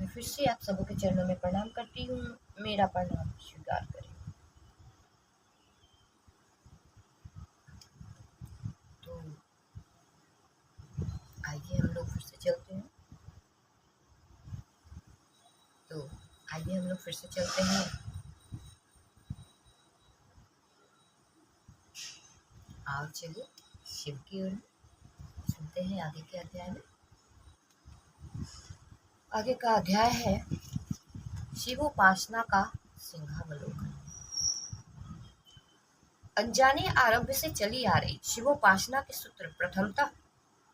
मैं फिर से आप सबों के चरणों में प्रणाम करती हूँ। मेरा प्रणाम स्वीकार करें। तो आइए हम लोग फिर से चलते हैं। आओ चलिए शिव की ओर सुनते हैं आगे के अध्याय में। आगे का अध्याय है शिवोपासना का सिंहावलोकन। अनजाने आरंभ से चली आ रही शिवोपासना के सूत्र प्रथमतः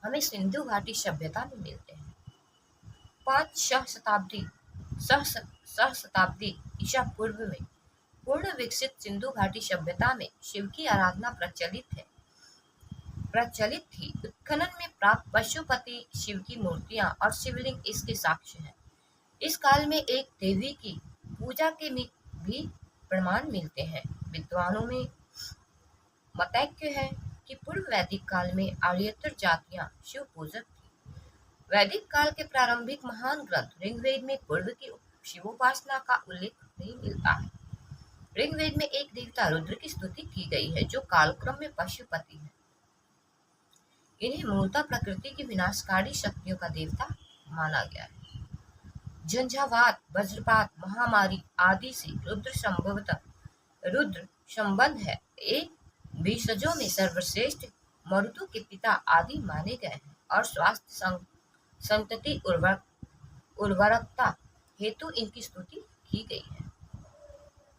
हमें सिंधु घाटी सभ्यता में मिलते हैं। 5 सहस्त्राब्दी ईसा पूर्व में पूर्ण विकसित सिंधु घाटी सभ्यता में शिव की आराधना प्रचलित थी। उत्खनन में प्राप्त पशुपति शिव की मूर्तियां और शिवलिंग इसके साक्ष्य हैं। इस काल में एक देवी की पूजा के भी प्रमाण मिलते हैं। विद्वानों में मतैक्य है कि पूर्व वैदिक काल में आर्येतर जातियां शिव पूजक थी। वैदिक काल के प्रारंभिक महान ग्रंथ ऋग्वेद में पूर्व की शिवोपासना का उल्लेख नहीं मिलता है। ऋग्वेद में एक देवता रुद्र की स्तुति की गई है जो कालक्रम में पशुपति है। इन्हें मूलतः प्रकृति की विनाशकारी शक्तियों का देवता माना गया है। झंझावात, वज्रपात, महामारी आदि से रुद्र संबंध है। एक भेषजों में सर्वश्रेष्ठ, मरुतों के पिता आदि माने गए हैं और स्वास्थ्य संतति उर्वरकता हेतु इनकी स्तुति की गई है।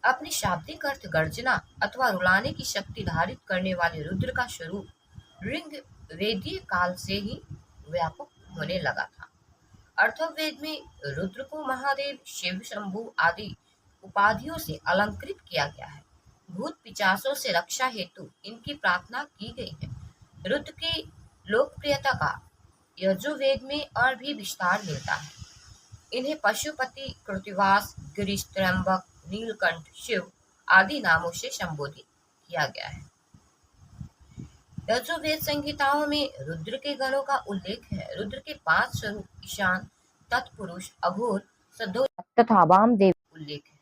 अपने शाब्दिक अर्थ गर्जना अथवा रुलाने की शक्ति धारित करने वाले रुद्र का स्वरूप ऋग्वेदीय काल से ही व्यापक होने लगा था। अथर्ववेद में रुद्र को महादेव, शिव, शंभु आदि उपाधियों से अलंकृत किया गया है। भूत पिशाचों से रक्षा हेतु इनकी प्रार्थना की गई है। रुद्र की लोकप्रियता का यजुर्वेद में और भी विस्तार मिलता है। इन्हें पशुपति, कृतिवास, गिरीश, त्र्यंबक, नीलकंठ, शिव आदि नामों से संबोधित किया गया है। यजुर्वेद संहिताओं में रुद्र के गणों का उल्लेख है। रुद्र के 5 स्वरूप ईशान, तत्पुरुष, अघोर, सदो तथा वामदेव उल्लेख है।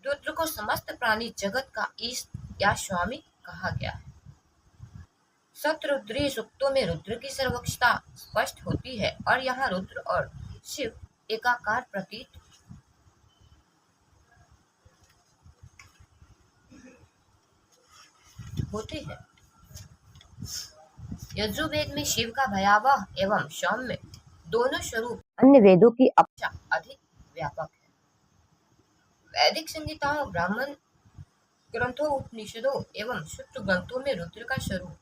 रुद्र को समस्त प्राणी जगत का ईष्ट या स्वामी कहा गया है। सतरुद्रीय सूक्तों में रुद्र की सर्वोच्चता स्पष्ट होती है और यहाँ रुद्र और शिव एकाकार प्रतीत होते हैं। यजुर्वेद में शिव का भयावह एवं सौम्य दोनों स्वरूप अन्य वेदों की अपेक्षा अधिक व्यापक है। वैदिक संहिताओं, ब्राह्मण ग्रंथों, उपनिषदों एवं सूत्र ग्रंथों में रुद्र का स्वरूप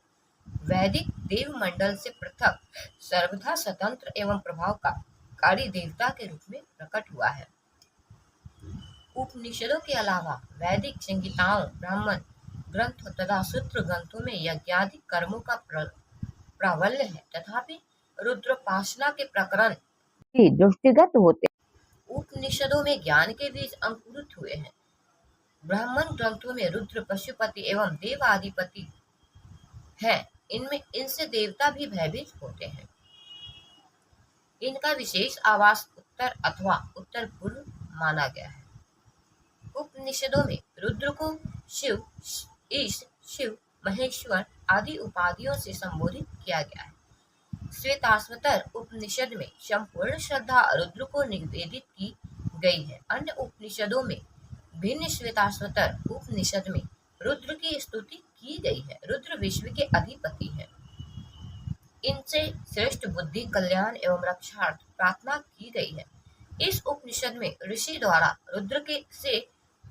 वैदिक देव मंडल से पृथक, सर्वथा स्वतंत्र एवं प्रभावकारी देवता के रूप में प्रकट हुआ है। उपनिषदों के अलावा वैदिक संहिताओं, ब्राह्मण ग्रंथ तथा सूत्र ग्रंथों में यज्ञादि कर्मों का प्राबल्य है। तथापि रुद्रोपासना के प्रकरण भी दृष्टिगत होते हैं। उपनिषदों में ज्ञान के बीज अंकुरित हुए हैं। ब्राह्मण ग्रंथों में रुद्र पशुपति एवं देवाधिपति हैं। इनसे देवता भी भयभीत होते हैं। इनका विशेष आवास उत्तर अथवा उत्तर पूर्व माना गया है। उपनिषदों में रुद्र को शिव, ईश, शिव, महेश्वर आदि उपाधियों से संबोधित किया गया है। श्वेताश्वतर उपनिषद में संपूर्ण श्रद्धा रुद्र को निवेदित की गई है। अन्य उपनिषदों में भिन्न श्वेताश्वतर उपनिषद में रुद्र की स्तुति की गई है। रुद्र विश्व के अधिपति हैं। इनसे श्रेष्ठ बुद्धि, कल्याण एवं रक्षार्थ प्रार्थना की गई है। इस उपनिषद में ऋषि द्वारा रुद्र से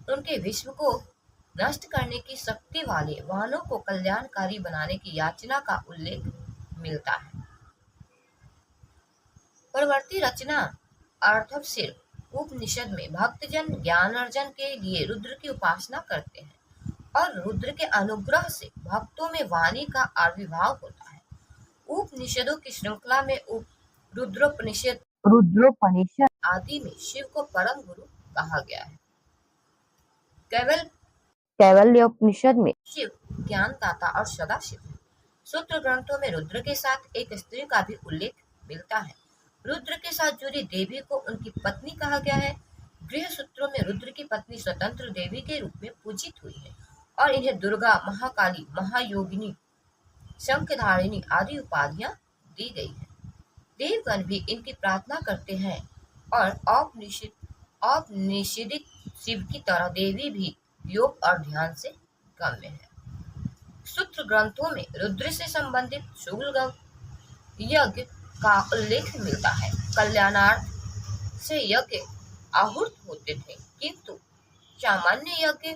उनके विश्व को नष्ट करने की शक्ति वाले वाहनों को कल्याणकारी बनाने की याचना का उल्लेख मिलता है। परवर्ती रचना अथर्वशीर उपनिषद में भक्तजन ज्ञान अर्जन के लिए रुद्र की उपासना करते हैं और रुद्र के अनुग्रह से भक्तों में वाणी का आविर्भाव होता है। उपनिषदों की श्रृंखला में रुद्रोपनिषद आदि में शिव को परम गुरु कहा गया है। कैवल्योपनिषद में शिव ज्ञानदाता और सदाशिव सूत्र ग्रंथों में रुद्र के साथ एक स्त्री का भी उल्लेख मिलता है। रुद्र के साथ जुड़ी देवी को उनकी पत्नी कहा गया है। गृह सूत्रों में रुद्र की पत्नी स्वतंत्र देवी के रूप में पूजित हुई है और इन्हें दुर्गा, महाकाली, महायोगिनी, शंखधारिणी आदि उपाधियां दी गई है। देवगण भी इनकी प्रार्थना करते हैं और औपनिषदिक शिव की तरह देवी भी योग और ध्यान से गम्य है। सूत्र ग्रंथों में रुद्र से संबंधित शूलगम यज्ञ का उल्लेख मिलता है। कल्याणार्थ से यज्ञ आहूत होते थे, किंतु सामान्य यज्ञ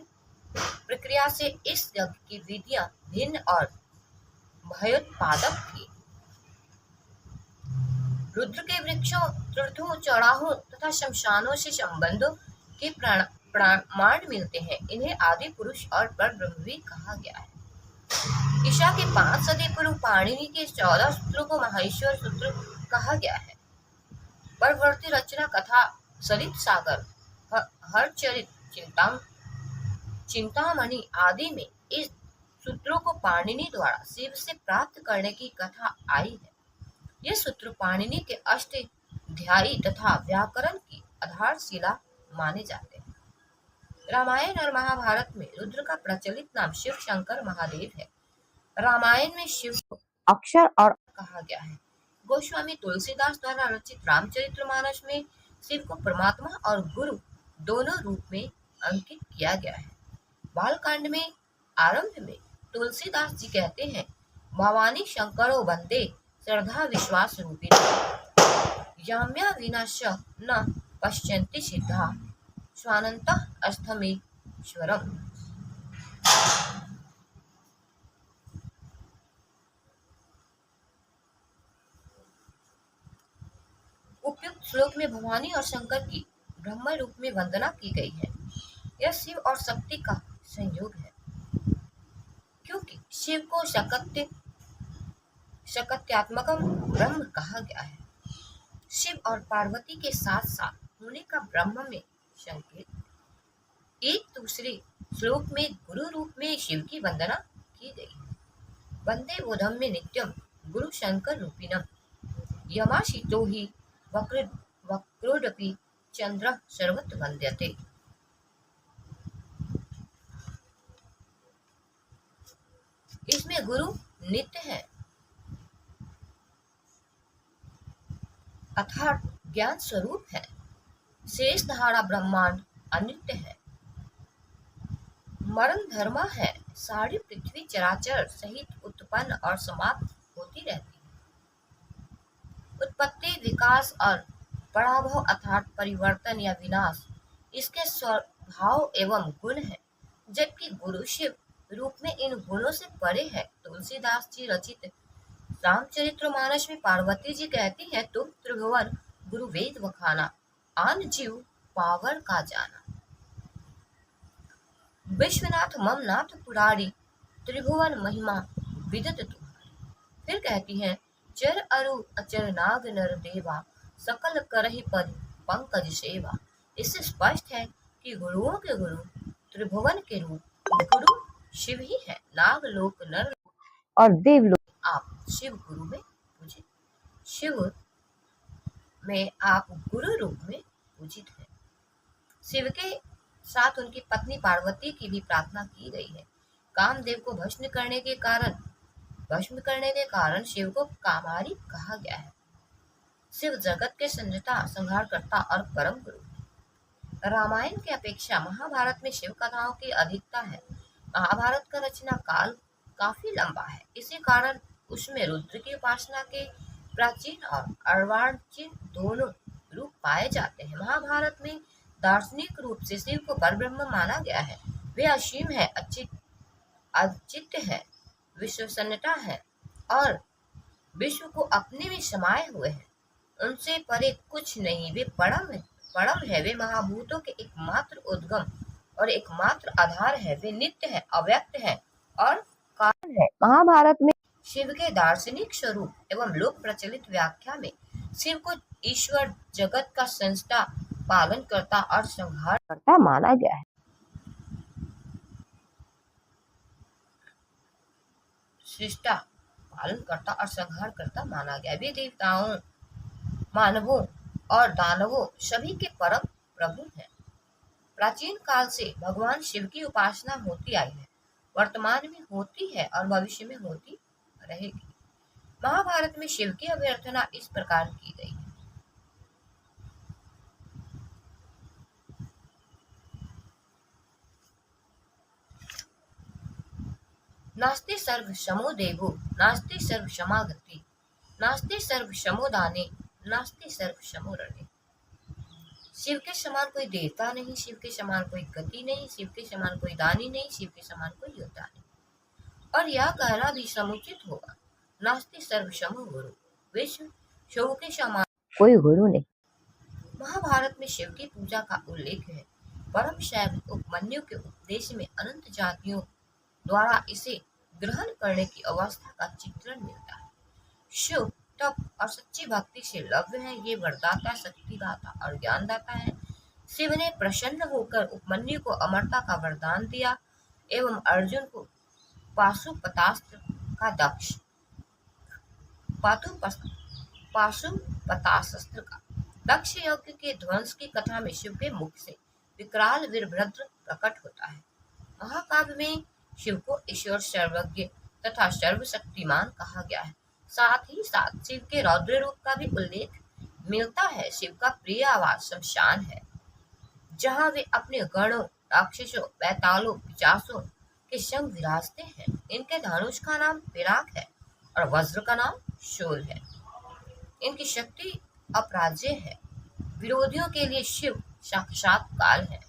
प्रक्रिया से इस यज्ञ की विधियां भिन्न और भयोत्पादक थी। रुद्र के वृक्षों, तीर्थों, चौराहों तथा शमशानों से संबंधों के प्रमाण मिलते हैं। इन्हें आदि पुरुष और परब्रह्म भी कहा गया है। ईशा के 5 सदी पूर्व पाणिनि के 14 सूत्रों को माहेश्वर सूत्र कहा गया है। परवर्ती रचना कथा सरित सागर, हरचरित, चिंतामणि आदि में इस सूत्रों को पाणिनि द्वारा शिव से प्राप्त करने की कथा आई है। ये सूत्र पाणिनि के अष्टाध्यायी तथा व्याकरण की आधारशिला माने जाते हैं। रामायण और महाभारत में रुद्र का प्रचलित नाम शिव शंकर महादेव है। रामायण में शिव को अक्षर और कहा गया है। गोस्वामी तुलसीदास द्वारा रचित रामचरितमानस में शिव को परमात्मा और गुरु दोनों रूप में अंकित किया गया है। बालकांड में आरंभ में तुलसीदास जी कहते हैं, भवानी शंकरो वंदे श्रद्धा विश्वास रूपिणी, याम्या विनाश न पश्यन्ति सिद्धा स्वानन्तः अस्थमेश्वरम्। उपयुक्त श्लोक में भवानी और शंकर की ब्रह्म रूप में वंदना की गई है। यह शिव और शक्ति का संयोग है, क्योंकि शिव को शक्त्यात्मकम ब्रह्म कहा गया है। शिव और पार्वती के साथ साथ होने का ब्रह्म में संकेत। एक दूसरे श्लोक में गुरु रूप में शिव की वंदना की गई है। वंदे बोधम में नित्यम गुरु शंकर रूपिणम, यमाशितो ही वक्रोडपि चंद्र सर्वत्र वंद्यते। इसमें गुरु नित्य है, अर्थात ज्ञान स्वरूप है। शेष धारा ब्रह्मांड अनित्य है, मरण धर्म है। सारी पृथ्वी चराचर सहित उत्पन्न और समाप्त होती रहती है। उत्पत्ति, विकास और पराभव अर्थात परिवर्तन या विनाश इसके स्वभाव एवं गुण है, जबकि गुरु शिव रूप में इन गुणों से परे है। तुलसीदास जी रचित रामचरितमानस में पार्वती जी कहती है, तुम त्रिभुवन गुरु वेद वखाना, आन जीव पावर का जाना। विश्वनाथ मम नाथ पुरारी, त्रिभुवन महिमा विदित तुम्हारी। फिर कहती है, चर अरु अचर नाग नर देवा, सकल करहि पद पंकज सेवा। इससे स्पष्ट है कि गुरुओं के गुरु त्रिभुवन के रूप गुरु शिव ही है। नाग लोक, नर लोक और देवलोक आप शिव गुरु में पूजित, शिव में आप गुरु रूप में पूजित है। शिव के साथ उनकी पत्नी पार्वती की भी प्रार्थना की गई है। कामदेव को भस्म करने के कारण शिव को कामारी कहा गया है। शिव जगत के संरचना, संहारकर्ता और परम गुरु है। रामायण की अपेक्षा महाभारत में शिव कथाओं की अधिकता है। महाभारत का रचना काल काफी लंबा है, इसी कारण उसमें रुद्र की उपासना के प्राचीन और अर्वाचीन दोनों रूप पाए जाते हैं। महाभारत में दार्शनिक रूप से शिव को परब्रह्म माना गया है। वे असीम है, अचित्य है, विश्वसन्नता है और विश्व को अपने में समाये हुए हैं। उनसे परे कुछ नहीं, वे परम है। वे महाभूतों के एकमात्र उद्गम और एकमात्र आधार है। वे नित्य है, अव्यक्त है और कारण है। महाभारत में शिव के दार्शनिक स्वरूप एवं लोक प्रचलित व्याख्या में शिव को ईश्वर, जगत का संस्था, पालन करता और संहार करता माना गया है। सृष्टा, पालन करता और संहार करता माना गया। वे देवताओं, मानवों और दानवों सभी के परम प्रभु हैं। प्राचीन काल से भगवान शिव की उपासना होती आई है, वर्तमान में होती है और भविष्य में होती रहेगी। महाभारत में शिव की अभ्यर्थना इस प्रकार की गई है। नास्ते सर्व शमो देवो, नास्ते सर्व क्षमागति, नास्ते सर्व शमो दाने, नास्ते सर्व शमो रणे। शिव के समान कोई देवता नहीं, शिव के समान कोई गति नहीं, शिव के समान कोई दानी नहीं, शिव के समान कोई योद्धा नहीं। और यह कहना भी समुचित होगा, नास्ते सर्व शमो गुरु, विश्व शिव के समान कोई गुरु नहीं। महाभारत में शिव की पूजा का उल्लेख है। परम शैव उपमन्यु के उपदेश में अनंत जातियों द्वारा इसे ग्रहण करने की अवस्था का चित्रण मिलता है। शिव तप और सच्ची भक्ति से लव्य है, ये वरदाता, शक्तिदाता और ज्ञानदाता है। शिव ने प्रसन्न होकर उपमन्यु को अमरता का वरदान दिया एवं अर्जुन को पाशुपतास्त्र का पाशुपतास्त्र का दक्ष यज्ञ के ध्वंस की कथा में शिव के मुख से विकराल वीरभद्र प्रकट होता है। महाकाव्य में शिव को ईश्वर, सर्वज्ञ तथा सर्वशक्तिमान कहा गया है। साथ ही साथ शिव के रौद्र रूप का भी उल्लेख मिलता है। शिव का प्रिय आवास शमशान है, जहाँ वे अपने गणों, राक्षसों, बैतालों, पिशाचों के संग विराजते हैं। इनके धनुष का नाम पिनाक है और वज्र का नाम शूल है। इनकी शक्ति अपराज्य है। विरोधियों के लिए शिव साक्षात काल है।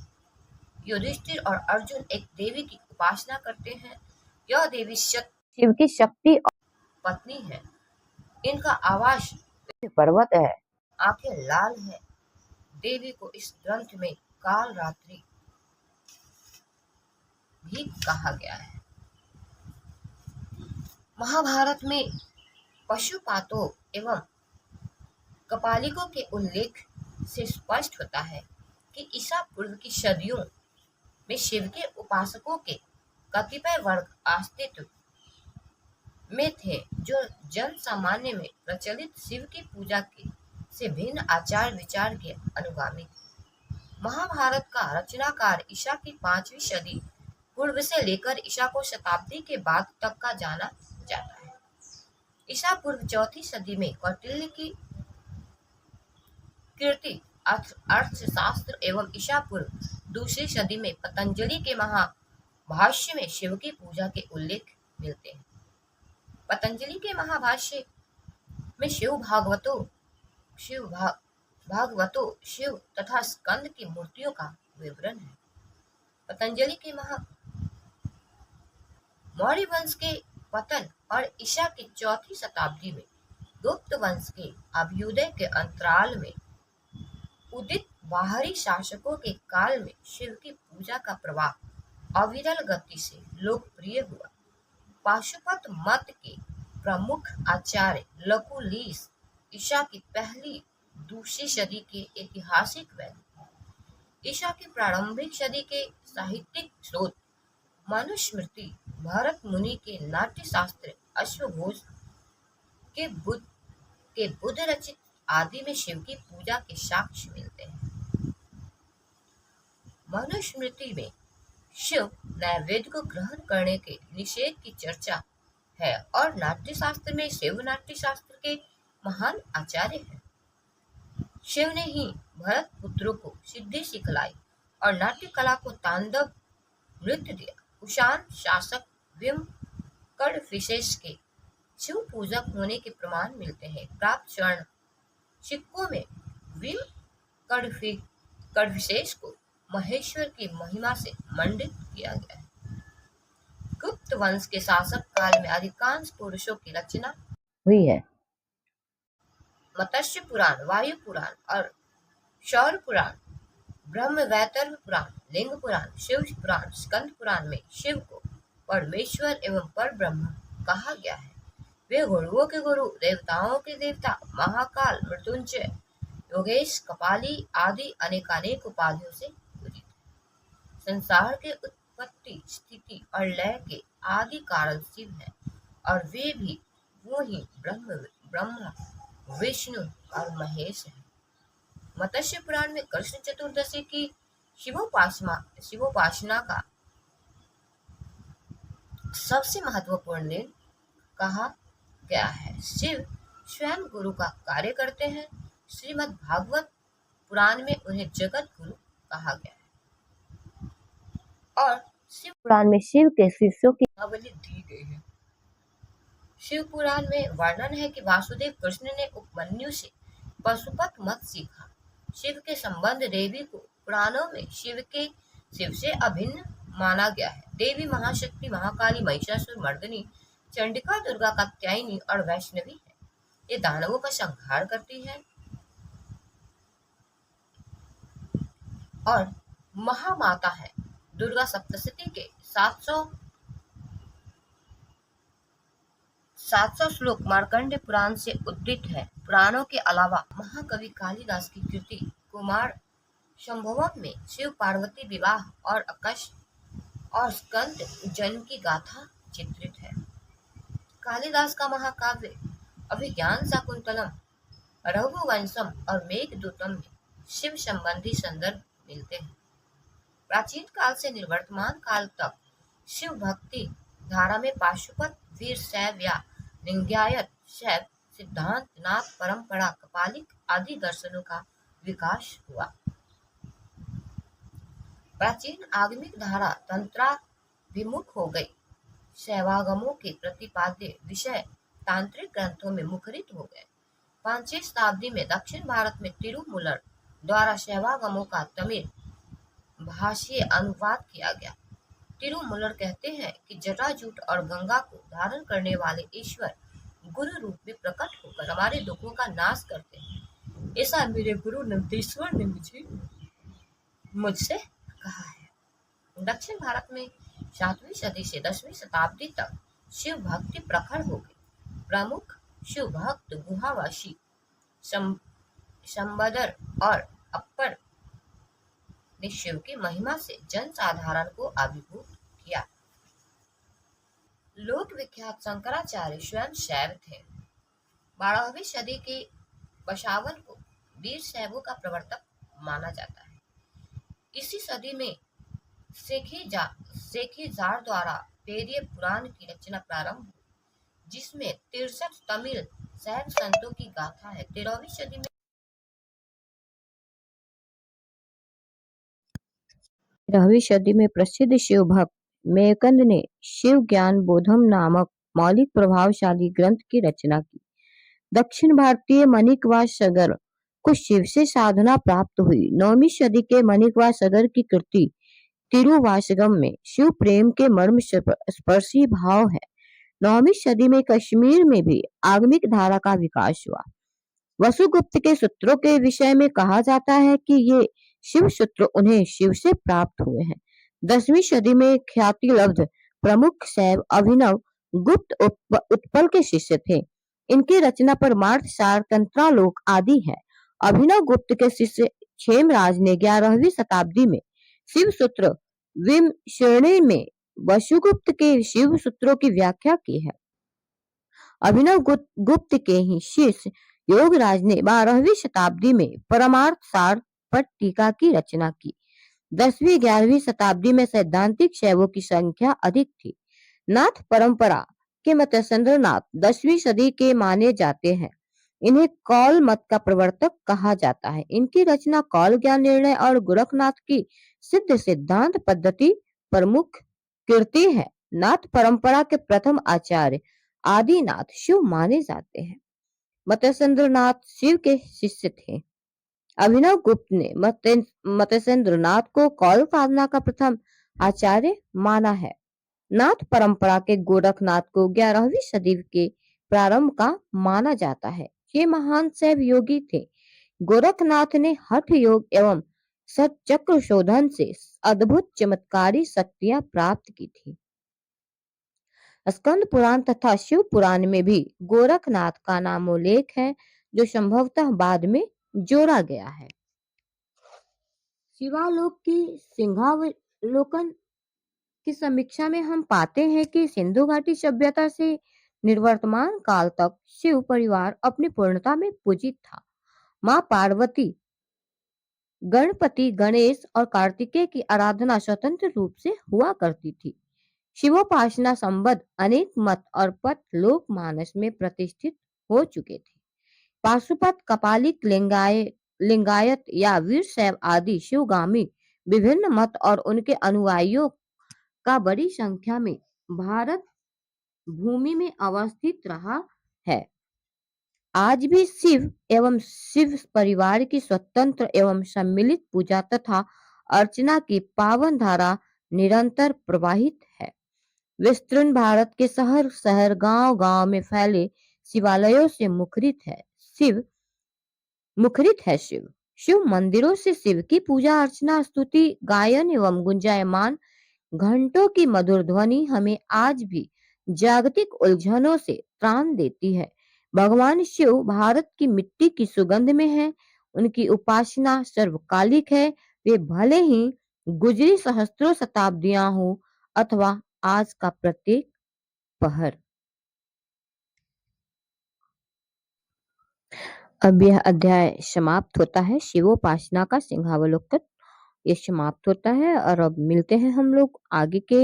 युधिष्ठिर और अर्जुन एक देवी की उपासना करते हैं। यह देवी शिव की शक्ति और पत्नी है। इनका आवास पर्वत है, आंखें लाल है। देवी को इस ग्रंथ में काल रात्रि भी कहा गया है। महाभारत में पशुपातों एवं कपालिकों के उल्लेख से स्पष्ट होता है कि ईसा पूर्व की सदियों में शिव के उपासकों के कतिपय वर्ग अस्तित्व में थे, जो जन सामान्य में प्रचलित शिव की पूजा के से भिन्न आचार विचार के अनुगामी थे। महाभारत का रचनाकार ईसा की 5वीं सदी पूर्व से लेकर ईसा को शताब्दी के बाद तक का जाना जाता है। ईसा पूर्व 4वीं सदी में कौटिल्य की कीर्ति अर्थशास्त्र एवं ईसा पूर्व 2री सदी में पतंजलि के महाभाष्य में शिव की पूजा के उल्लेख मिलते हैं। पतंजलि के महाभाष्य में भागवतों, शिव तथा स्कंद की मूर्तियों का विवरण है। पतंजलि के मौर्य वंश के पतन और ईसा की 4वीं शताब्दी में गुप्त वंश के अभ्युदय के अंतराल में उदित बाहरी शासकों के काल में शिव की पूजा का प्रभाव अविरल गति से लोकप्रिय हुआ। पाशुपत मत के प्रमुख आचार्य लकुलिस ईसा की 1ली-2री सदी के ऐतिहासिक वैज्ञानिक। ईसा की प्रारंभिक सदी के साहित्यिक स्रोत मनुस्मृति, भरत मुनि के नाट्य शास्त्र, अश्वघोष के बुद्ध रचित आदि में शिव की पूजा के साक्ष्य मिलते हैं। मनुस्मृति में शिव नैवेद्य को ग्रहण करने के निषेध की चर्चा है और नाट्य शास्त्र में शिव नाट्य शास्त्र के महान आचार्य हैं। शिव ने ही भरत पुत्रों को सिद्धि सिखलाई और नाट्य कला को तांडव नृत्य दिया। कुषाण शासक विम कड़विशेष के शिव पूजक होने के प्रमाण मिलते हैं। प्राप्त स्वर्ण सिक्कों में विम कड़विशेष को महेश्वर की महिमा से मंडित किया गया है। गुप्त वंश के शासक काल में अधिकांश पुरुषों की रचना हुई है। मत्स्य पुराण, वायु पुराण और शौर्य पुराण, ब्रह्मवैवर्त पुराण, लिंग पुराण, शिव पुराण, स्कंद पुराण में शिव को परमेश्वर एवं परब्रह्म कहा गया है। वे गुरुओं के गुरु, देवताओं के देवता, महाकाल, मृत्युंजय, योगेश, कपाली आदि अनेकानेक उपाधियों से पूजित है। संसार के उत्पत्ति, स्थिति और लय के आदि कारण शिव है और वे भी वो ही ब्रह्मा, विष्णु और महेश है। मत्स्य पुराण में कृष्ण चतुर्दशी की शिवोपासना का सबसे महत्वपूर्ण दिन कहा गया है। शिव स्वयं गुरु का कार्य करते हैं। श्रीमद् भागवत पुराण में उन्हें जगत गुरु कहा गया है और शिव पुराण में शिव के शिष्यों की नामावली दी गई है। शिव पुराण में वर्णन है कि वासुदेव कृष्ण ने उपमन्यु से पशुपत मत सीखा। शिव के संबंध देवी को पुराणों में शिव से अभिन्न माना गया है। देवी महाशक्ति, महाकाली, महिषासुर मर्दिनी, चंडिका, दुर्गा, कात्यायनी और वैष्णवी है। ये दानवों का संहार करती है और महामाता है। दुर्गा सप्तशती के 700 श्लोक मार्कंडे पुराण से उद्धृत है। पुराणों के अलावा महाकवि कालिदास की कृति कुमार संभवम में शिव पार्वती विवाह और आकाश और स्कंद जन्म की गाथा चित्रित है। कालिदास का महाकाव्य अभिज्ञान शाकुंतलम, रघुवंशम और मेघदूतम में शिव संबंधी संदर्भ मिलते हैं। प्राचीन काल से निर्वर्तमान काल तक शिव भक्ति धारा में पाशुपत, वीर शैव या लिंगायत शैव सिद्धांत, नाथ परंपरा, कपालिक आदि दर्शनों का विकास हुआ। प्राचीन आगमिक धारा तंत्राभिमुख हो गई। शैवागमों के प्रतिपाद्य विषय तांत्रिक ग्रंथों में मुखरित हो गए। 5वीं शताब्दी में दक्षिण भारत में तिरुमूलर द्वारा शैवागमों का तमिल भाषीय अनुवाद किया गया। तिरुमूलर कहते हैं कि जटाजूट और गंगा को धारण करने वाले ईश्वर गुरु रूप में प्रकट होकर हमारे दुखों का नाश करते हैं। ऐसा मेरे गुरु नंदीश्वर ने मुझसे कहा है। दक्षिण भारत में 7वीं सदी से 10वीं शताब्दी तक शिव भक्ति प्रखर हो गई। प्रमुख शिव भक्त गुहावासी शंबदर और अप्पर ने शिव की महिमा से जन साधारण को अभिभूत किया। लोक विख्यात शंकराचार्य स्वयं शैव थे। 12वीं सदी के बसावन को वीर शैवों का प्रवर्तक माना जाता है। इसी सदी में सेखीजार द्वारा पेरिय पुराण की रचना प्रारंभ हुई, जिसमें 63 तमिल शैव संतों की गाथा है। 13वीं सदी में प्रसिद्ध शिव भक्त मेकंद ने शिव ज्ञान बोधम नामक मौलिक प्रभावशाली ग्रंथ की रचना की। दक्षिण भारतीय माणिकवास सगर को शिव से साधना प्राप्त हुई। 9वीं सदी के माणिकवास सगर की कृति तिरुवासगम में शिव प्रेम के मर्म स्पर्शी भाव है। 9वीं सदी में कश्मीर में भी आगमिक धारा का विकास हुआ। वसुगुप्त के सूत्रों के विषय में कहा जाता है कि ये शिव सूत्र उन्हें शिव से प्राप्त हुए हैं। 10वीं सदी में ख्याति लब्ध प्रमुख शैव अभिनव गुप्त उत्पल के शिष्य थे। इनकी रचना परमार्थ सार, तंत्रालोक आदि है। अभिनव गुप्त के शिष्य क्षेमराज ने 11वीं शताब्दी में शिव सूत्र विमशरणी में वसुगुप्त के शिव सूत्रों की व्याख्या की है। अभिनव गुप्त के ही शिष्य योगराज ने 12वीं शताब्दी में परमार्थ सार पर टीका की रचना की। 10वीं 11वीं शताब्दी में सैद्धांतिक शैवों की संख्या अधिक थी। नाथ परंपरा के मत्स्येंद्रनाथ 10वीं सदी के माने जाते हैं। इन्हें कौल मत का प्रवर्तक कहा जाता है। इनकी रचना कौल ज्ञान निर्णय और गोरखनाथ की सिद्ध सिद्धांत पद्धति प्रमुख कृति है। नाथ परंपरा के प्रथम आचार्य आदिनाथ शिव माने जाते हैं। मत्स्येंद्रनाथ शिव के शिष्य थे। अभिनव गुप्त ने मत्स्येंद्रनाथ को कौल साधना का प्रथम आचार्य माना है। नाथ परंपरा के गोरखनाथ को 11वीं सदी के प्रारंभ का माना जाता है। ये महान शैव योगी थे। गोरखनाथ ने हठ योग एवं सचक्र शोधन से अद्भुत चमत्कारी शक्तियां प्राप्त की थी। स्कंद पुराण तथा शिव पुराण में भी गोरखनाथ का नामोल्लेख है, जो संभवतः बाद में जोड़ा गया है। शिवालोक की सिंहावलोकन की समीक्षा में हम पाते हैं कि सिंधु घाटी सभ्यता से निर्वर्तमान काल तक शिव परिवार अपनी पूर्णता में पूजित था। माँ पार्वती गणपति, गणेश और कार्तिकेय की आराधना स्वतंत्र रूप से हुआ करती थी। शिवोपासना संबद्ध अनेक मत और पथ लोकमानस में प्रतिष्ठित हो चुके थे। पाशुपत, कपालिक, लिंगायत या वीरशैव आदि शिवगामी विभिन्न मत और उनके अनुयायियों का बड़ी संख्या में भारत भूमि में अवस्थित रहा है। आज भी शिव एवं शिव परिवार की स्वतंत्र एवं सम्मिलित पूजा तथा अर्चना की पावन धारा निरंतर प्रवाहित है। विस्तृत भारत के शहर शहर गांव गांव में फैले शिवालयों से शिव शिव मंदिरों से शिव की पूजा अर्चना, स्तुति, गायन एवं गुंजायमान घंटों की मधुर ध्वनि हमें आज भी जागतिक उलझनों से त्राण देती है। भगवान शिव भारत की मिट्टी की सुगंध में है। उनकी उपासना सर्वकालिक है। वे भले ही गुजरी सहस्त्रों शताब्दियां हो अथवा आज का प्रत्येक पहर। अब यह अध्याय समाप्त होता है। शिवोपासना का सिंहावलोकन ये समाप्त होता है और अब मिलते हैं हम लोग आगे के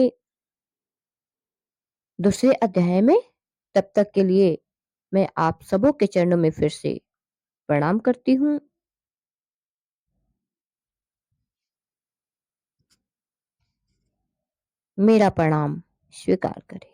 दूसरे अध्याय में। तब तक के लिए मैं आप सबों के चरणों में फिर से प्रणाम करती हूँ। मेरा प्रणाम स्वीकार करें।